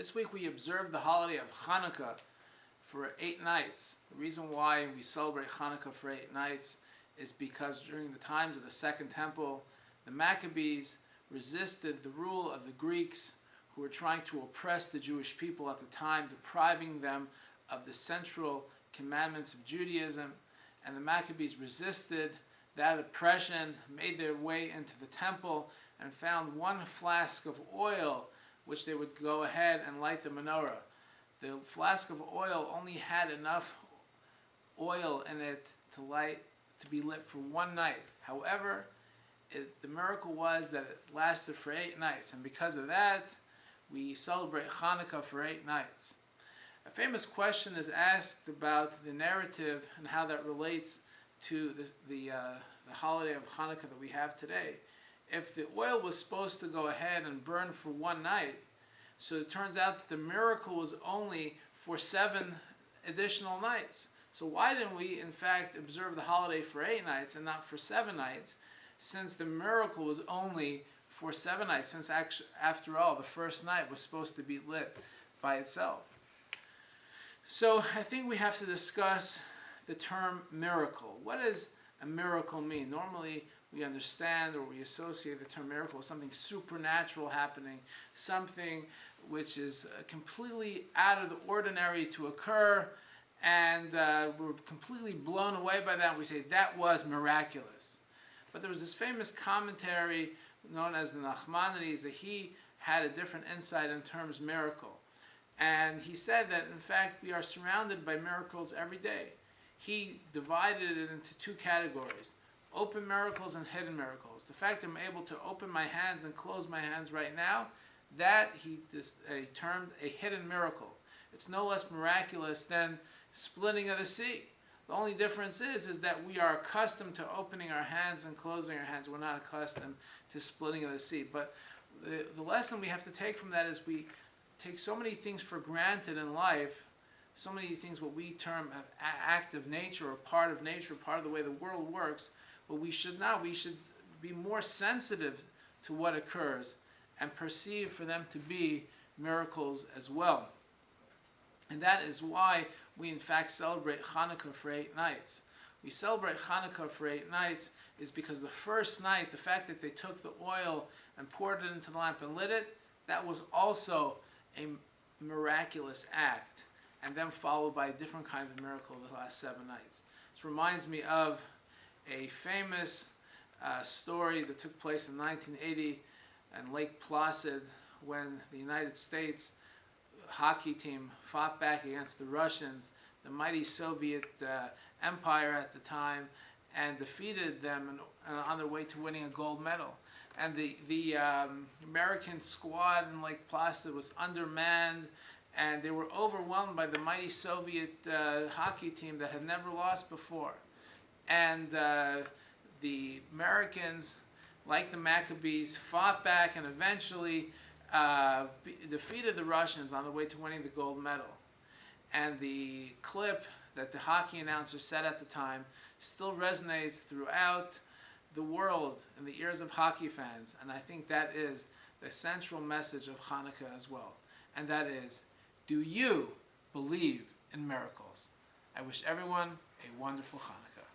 This week we observe the holiday of Hanukkah for 8 nights. The reason why we celebrate Hanukkah for 8 nights is because during the times of the Second Temple, the Maccabees resisted the rule of the Greeks who were trying to oppress the Jewish people at the time, depriving them of the central commandments of Judaism. And the Maccabees resisted that oppression, made their way into the temple, and found one flask of oil which they would go ahead and light the menorah. The flask of oil only had enough oil in it to be lit for 1 night. However, the miracle was that it lasted for 8 nights, and because of that, we celebrate Hanukkah for 8 nights. A famous question is asked about the narrative and how that relates to the holiday of Hanukkah that we have today. If the oil was supposed to go ahead and burn for 1 night, so it turns out that the miracle was only for 7 additional nights. So why didn't we, in fact, observe the holiday for 8 nights and not for 7 nights, since the miracle was only for 7 nights, since after all, the first night was supposed to be lit by itself? So I think we have to discuss the term miracle. What does a miracle mean? Normally, we understand or we associate the term miracle with something supernatural happening, something which is completely out of the ordinary to occur, and we're completely blown away by that. We say that was miraculous. But there was this famous commentary known as the Nachmanides that he had a different insight in terms of miracle. And he said that, in fact, we are surrounded by miracles every day. He divided it into 2 categories: open miracles and hidden miracles. The fact that I'm able to open my hands and close my hands right now, that he termed a hidden miracle. It's no less miraculous than splitting of the sea. The only difference is that we are accustomed to opening our hands and closing our hands. We're not accustomed to splitting of the sea. But the lesson we have to take from that is we take so many things for granted in life, so many things what we term act of nature or part of nature, part of the way the world works. But we should not. We should be more sensitive to what occurs and perceive for them to be miracles as well. And that is why we in fact celebrate Hanukkah for 8 nights. We celebrate Hanukkah for 8 nights is because the first night, the fact that they took the oil and poured it into the lamp and lit it, that was also a miraculous act, and then followed by a different kind of miracle the last 7 nights. This reminds me of a famous story that took place in 1980 in Lake Placid when the United States hockey team fought back against the Russians, the mighty Soviet empire at the time, and defeated them on their way to winning a gold medal. And the American squad in Lake Placid was undermanned, and they were overwhelmed by the mighty Soviet hockey team that had never lost before. And the Americans, like the Maccabees, fought back and eventually defeated the Russians on the way to winning the gold medal. And the clip that the hockey announcer said at the time still resonates throughout the world in the ears of hockey fans. And I think that is the central message of Hanukkah as well. And that is, do you believe in miracles? I wish everyone a wonderful Hanukkah.